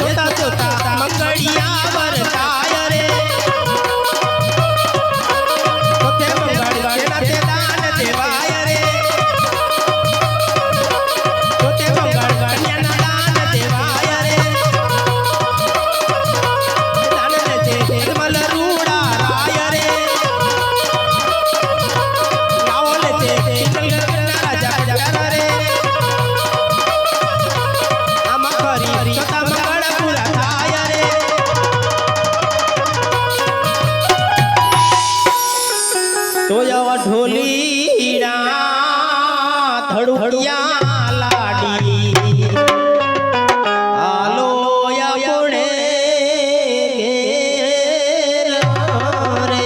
જોતા જોતા મંગળિયા વરસાય રે પોતે મંગળ જેના તે દાન દેવાય રે પોતે મંગળ કન્યાના દાન દેવાય રે દાન દે નિર્મલ રૂડા રાય રે નાઓ લે તે રાજા જગર રે આમાં કરી છોટા મંગળ પૂરા થાય રે તોયા ઢોલીડા ધડુડિયા લાડી આલો યપુણે રે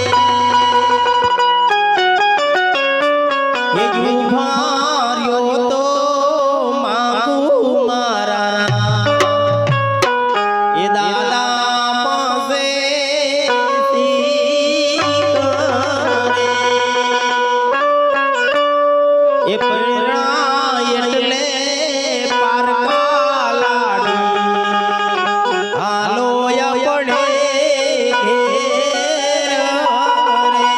એ યુભાર્યો તો માગુ મારા એ દાદા પાસે એ પૈણા એટલે પારકા લાડી હાલો યપણે ઘેર રે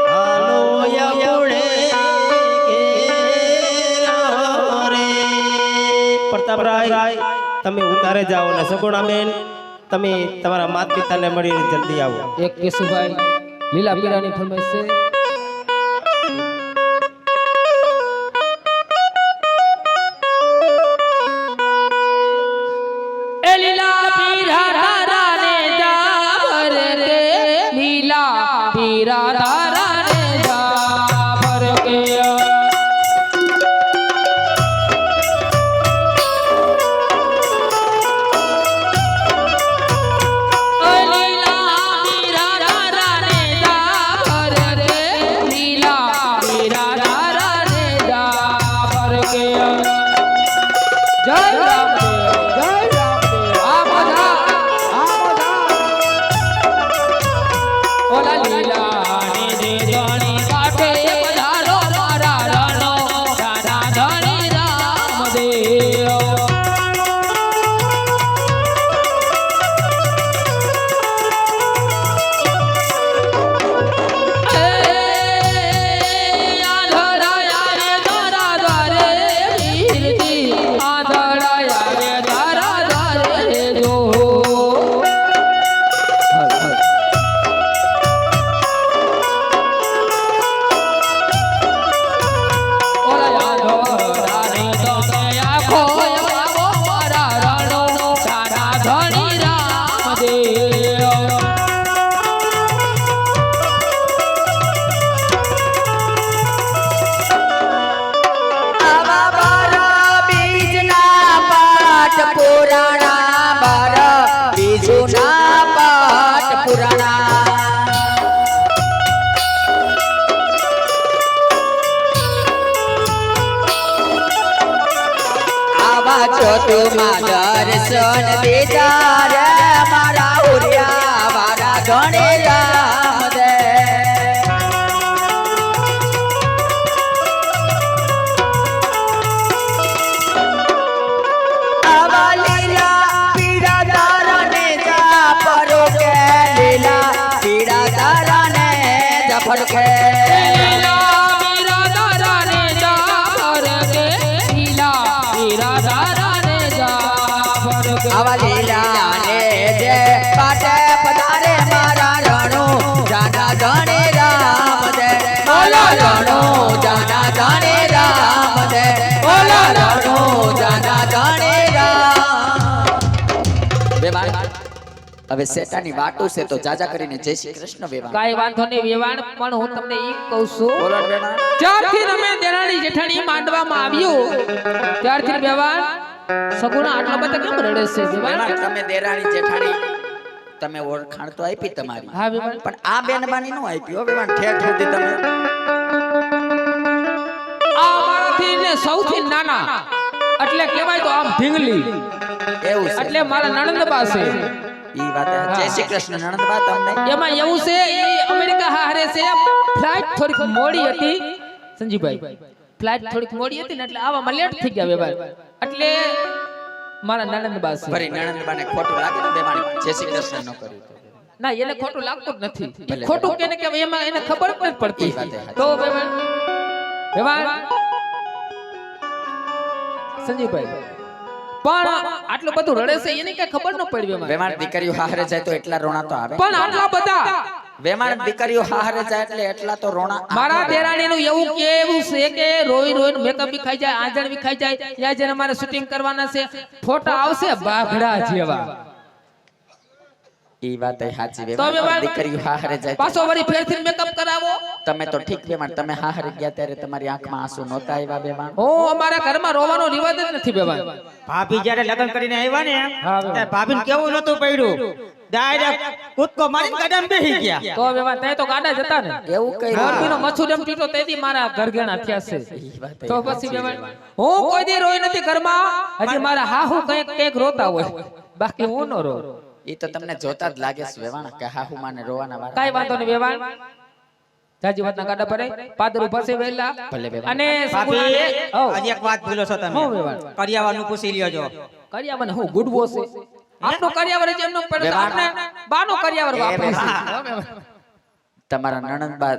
હાલો યપણે ઘેર રે પ્રતાપરાય તમે ઉતારે જાઓ ને સગુણાબેન તમે તમારા માતા પિતાને મળીને જલ્દી આવો એક કેશુભાઈ લીલા પીળાની ફરમાઈશ છે તું દર્શન દીધા રે મારા ઉરિયા મારા ધણે રામ દે આવા લીલા પીડા તારને જા પરો કે લીલા પીડા તારને જા ફડકે આવા લીલા ને જે પાટે પધારે મારા રણો જાના ધણે રામ દે ઓલા રણો જાના ધણે રામ દે ઓલા રણો જાના ધણે રામ વેવાણ હવે સેટાની વાટો છે તો જાજા કરીને જય શ્રી કૃષ્ણ વેવાણ કાઈ વાંધો નહીં વેવાણ પણ હું તમને ઈ કહું છું બોલો વેવાણ જ્યારથી તમે દેરાણી જેઠાણી માંડવામાં આવ્યું ત્યારથી વેવાણ સગુણા આટલા બધા કેમ રડે છે વેવાણ તમે દેરાણી જેઠાણી તમે ઓળખાણ તો આપી તમારી હા વેવાણ પણ આ બેનબાની નો આપી હો વેવાણ ઠેઠ સુધી તમે આ મારાથી ને સૌથી નાના એટલે કહેવાય તો આમ ઢીંગલી એવું છે એટલે મારા નણંદબા છે ઈ વાત જય શ્રી કૃષ્ણ નણંદબા તમને એમાં એવું છે એ અમેરિકા હારે છે ફ્લાઇટ થોડીક મોડી હતી સંજીભાઈ ફ્લાઇટ થોડીક મોડી હતી ને એટલે આવવામાં લેટ થઈ ગયા વેવાણ એટલે મારા નણંદબા છે. ફરી નણંદબાને ખોટું લાગે ને બેમાન જય શ્રી કૃષ્ણ ન કર્યું તો. ના એને ખોટું લાગતું જ નથી. ભલે, ખોટું ભલે. કેને કે એમાં એને ખબર જ નથી પડતી. ઈ વાત એ સાચી. તો બેવાણ સંજીવભાઈ પણ આટલું બધું રડે છે એને કઈ ખબર ન પડી બેવાણ. બેમાન દીકરીઓ હારે જાય તો એટલા રોણા તો આવે. પણ આટલા બધા બેમાન દીકરીઓ હારે જાય એટલે એટલા તો રોણા આવે. મારા દેરાણીનું એવું કેવું છે કે રોઈ રોઈને મેકઅપ બી ખાઈ જાય, આંજણ બી ખાઈ જાય. ત્યાં જઈને અમારે શૂટિંગ કરવાના છે, ફોટા આવશે બાઘડા જેવા. ઈ વાત એ સાચી તો બેમાન. બેમાન દીકરીઓ હારે જાય તો પાછો વળી ફેરથી મેકઅપ કરાવો. તમે તો ઠીક બેમાન તમે હારે ગયા ત્યારે તમારી આંખમાં આંસુ નહોતા આવ્યા બેમાન. ઓ અમારા ઘરમાં રોવાનો રિવાજ જ નથી બેવાણ. ભાભી જ્યારે લગ્ન કરીને આવ્યા ને હા, ત્યારે ભાભીને કેવું નતું પડ્યું, ડાયરેક્ટ કૂદકો મારીને ગાડામાં બેસી ગયા. તો બેવાણ તે તો ગાડા જતા ને. એવું કઈ મોરબીનો મચ્છુડમ પીટો તેથી મારા ઘરઘેણા થયા છે. ઈ વાત એ તો પછી બેવાણ હું કોઈ દી રોઈ નથી ઘરમાં. હજી મારા હાહુ કંઈક કંઈક રોતા હોય, બાકી હું ન રો. ઈ તો તમને જોતા જ લાગે છે વેવાણ કે હાહુ માને રોવાના વાળા. કાઈ વાંધો નહીં વેવાણ. જાજી વાતના ગાડા પડે પાદરું ફસે વેલા. ભલે બેવાણ. અને ભાભી હો હજી એક વાત ભૂલો છો તમે. હું વેવાણ? કરિયાવાનું પૂછી લ્યો. કરિયાવર હું ગુડવો છે. આપણો કરિયાવર જ એમનો પડે તો વેવાણ. આપણે બાનો કરિયાવર વાપરે છે. તમારા નણંદબા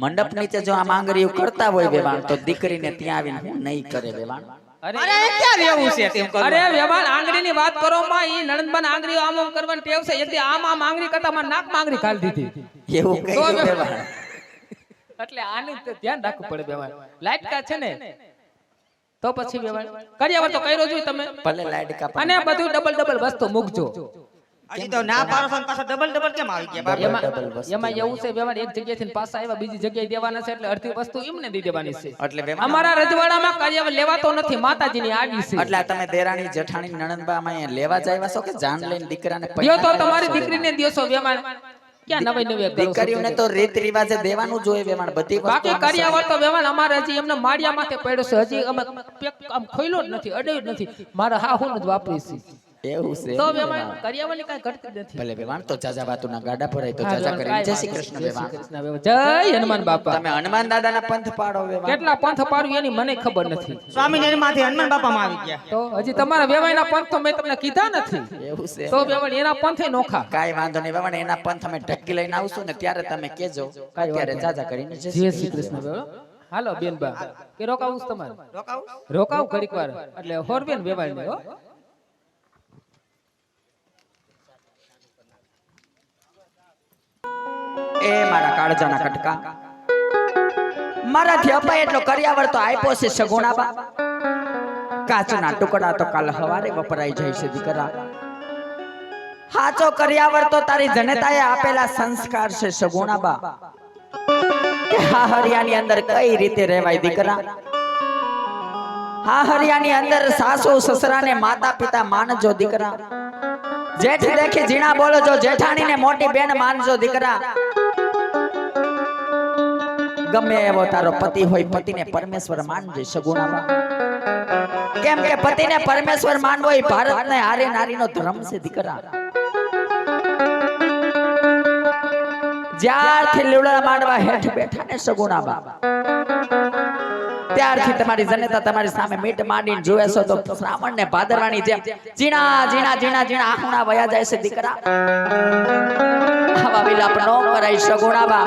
મંડપ નીચે જો આ માંગરીઓ કરતા હોય વેવાણ તો દીકરીને ત્યાં આવીને હું નહીં કરે વેવાણ. અરે ક્યાં રહેવું છે તેમ કરો. અરે વેવાણ આંગળીની વાત કરો માં ઈ નણંદબાન આંગળીઓ આમ આમ કરવાની ટેવ છે. એટલે આમ આમ આંગળી કરતા માં નાક માં આંગળી કાઢી દીધી. એવું તો કઈ વેવાણ. વેવાણ. એટલે આની તો ધ્યાન રાખવું પડે વેવાણ. લાઈટકા છે ને તો પછી વેવાણ કરિયાવર તો કર્યો જોઈ તમે. ભલે લાડકા પણ અને બધું ડબલ ડબલ વસ્તુ મૂકજો. હજી તો ના પાડો છો ને પાછા ડબલ ડબલ કેમ આવી ગયા ભાભી? એમાં ડબલ વસ્તુ એમાં એવું છે વેવાણ એક જગ્યાએથી પાછા આવ્યા બીજી જગ્યાએ દેવાના છે એટલે અડધી વસ્તુ એમને દઈ દેવાની છે. એટલે વેવાણ અમારા રજવાડામાં કરિયાવર લેવાતો નથી, માતાજીની આડી છે. એટલે આ તમે દેરાણી જેઠાણી નણંદબામાં અહીંયા લેવા જાય છો કે જાન લઈને દીકરાને દ્યો તો પૈસા તમારી દીકરીને દ્યોસો વેવાણ. ક્યાં નવાઈ નવી કરો છો? દીકરીઓને તો રીત રિવાજે દેવાનું જોઈએ વેવાણ બધી વસ્તુ બાકી કરિયાવર તો વેવાણ અમારે હજી એમને માળિયા માથે પડ્યો છે. હજી અમે આમ ખોઈલો જ નથી, અડ્યો જ નથી. મારા હા હું જ વાપરી છે. એવું છે તો વેવાણ કરિયાવરની કાંઈ ઘટતી જ નથી. ભલે વેવાણ તો જાજા વાતુના ગાડા ભરાય તો જાજા કરીને જય શ્રી કૃષ્ણ વેવાણ. જય હનુમાન બાપા. તમે હનુમાન દાદાના પંથ પાડો વેવાણ. કેટલા પંથ પાડ્યું એની મને ખબર નથી. સ્વામિનારાયણ માંથી હનુમાન બાપામાં આવી ગયા. તો હજી તમારા વેવાઈના પંથ તો મેં તમને કીધા નથી. એવું છે તો વેવાણ એના પંથે નોખા. કાઈ વાંધો નહીં વેવાણ એના પંથ અમે ઢક્કી લઈને આવશું ને ત્યારે તમે કેજો ત્યારે જાજા કરીને જય જય શ્રી કૃષ્ણ વેવાણ. હાલો બેનબા કે રોકાવું છે તમારે? રોકાવું? રોકાવ ઘડીક વાર એટલે હોરબેન વેવાઈને હો. એ મારા કાળજાના કટકા મારાથી અપાય એટલો કરિયાવર તો આપ્યો છે સગુણાબા. કાચના ટુકડા તો કાલ હવારે વપરાઈ જાય છે દીકરા. હાચો કરિયાવર તો તારી જનતાએ આપેલા સંસ્કાર છે સગુણાબા. કે હા હરિયાની અંદર કઈ રીતે રહેવાય દીકરા. હા હરિયાની અંદર સાસુ સસરાને માતા પિતા માનજો દીકરા. જેઠ દેખી જીણા બોલજો, જેઠાણીને મોટી બેન માનજો દીકરા. ગમે એવો તારો પતિ હોય પતિને પરમેશ્વર માનજે સગુણાબા. કેમ કે પતિને પરમેશ્વર માનવો એ ભારતને હારે નારીનો ધર્મ છે દીકરા. જ્યારથી લીવડા માંડવા હેઠ બેઠા ને સગુણાબા ત્યારથી તમારી જનતા તમારી સામે મીટ માંડીને જોવે છો તો શ્રાવણ ને ભાદરવાની જેમ ઝીણા ઝીણા ઝીણા ઝીણા આંખણા વયા જાય છે દીકરા. આવા વિલાપ નો કરાય સગુણાબા.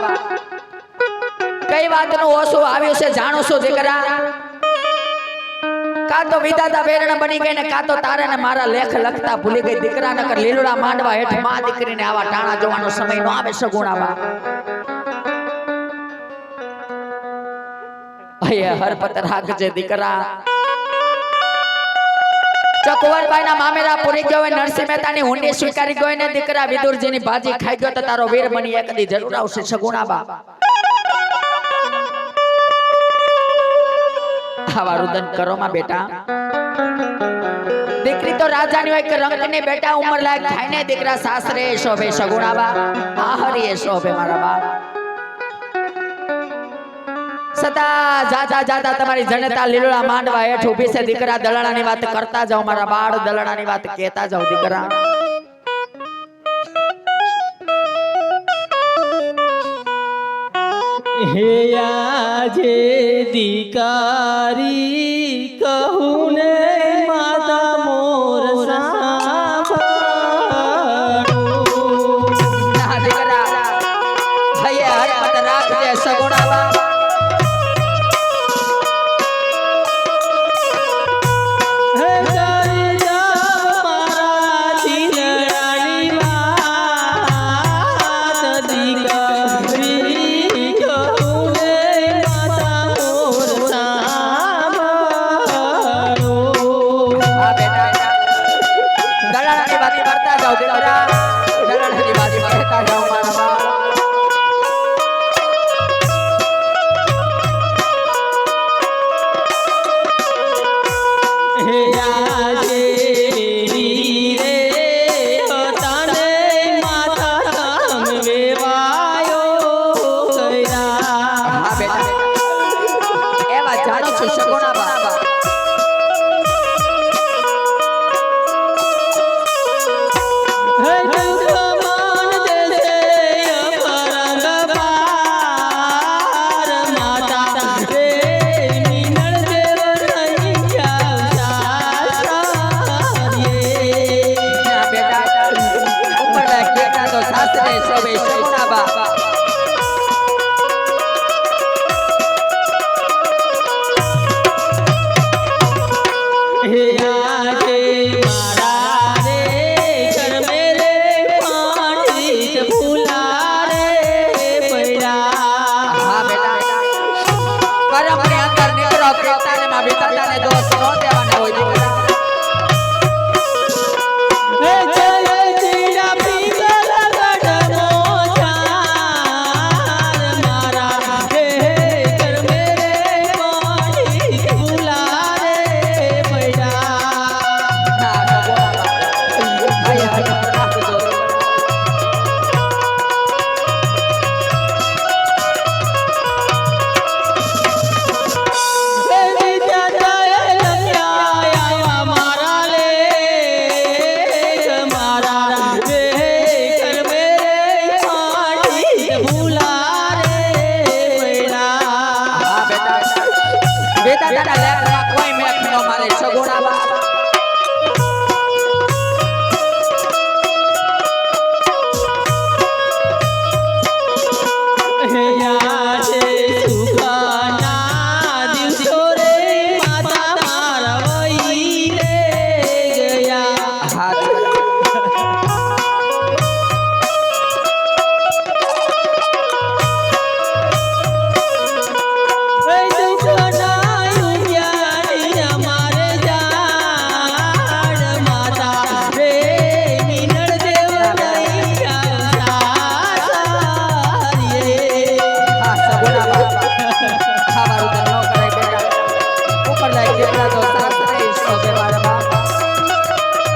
કઈ વાતનું ઓછું આવ્યું છે જાણો છો દીકરા. કાં તો વિધાતા વેરણ બની ગઈ ને કાં તો તારે ને મારા લેખ લખતા ભૂલી ગઈ દીકરા. નકર લીલુડા માંડવા હેઠ માં દીકરીને આવા ટાણા જોવાનો સમય નો આવે સગુણાબા. હરપત રાખજે દીકરા. ચકવરબાઈ ના મામેરા પૂરી ગયો હોય, નરસિંહ મહેતા ની હુંડી સ્વીકારી ગયો ને દીકરા. વિદુરજી ની ભાજી ખાઈ ગયો તો તારો વીર બની એક દી જરૂર આવશે સગુણાબા. આવા રુદન કરો માં બેટા. દીકરી તો રાજાની હોય કે રંગની બેટા. ઉંમર લાયક થાય ને દીકરા સાસરે શોભે સગુણાબા. આ હરિએ શોભે મારા બાપ. સદા જાતા જાતા તમારી જનતા લીલોડા માંડવા હેઠ ઊભી છે દીકરા. દલાણાની વાત કરતા જાઓ મારા બાળ, દલાણાની વાત કહેતા જાઓ દીકરા. હે આજે દીકારી કહું ને માતા મોર બાજી કરતા જાઓ દીકરા મેલડીની બાજી કરતા જાઓ મારા બાપ હે આજે વીરે તાને માતા તમ વેવાયો ગયા હા બેટા એવા જાણો છો સગુણા બા હે જગમાન દેશે અપરંગ પાર માતા રે મીનળ દેવ નહીં સારીએ ના બેટા ઉપર કેટા તો શાસ્ત્રે સવે સગુણા બા હે આજે મારા રે કર્મે રે પાણી જ ભૂલા રે પડ્યા હા બેટા કરમની અંદર નીકળો કેતાને માં બેટાને દોષ ન દેવાના હોય દીકરા હે જય જીરા પીગલ ગઢમો ચાર મારા હે કર્મે રે પાણી જ ભૂલા રે પડ્યા ના સગુણા બા આયા રાખજો હા બેટા બેટા તારા લેખમાં કોઈ મેખ ન મારે સગુણા બા હા દીકરા હા સગુણા બા ખાવાનું તો ન કરાય બેટા ઉપર લાઈ કેટા તો શાસ્ત્રે સવે મારા બા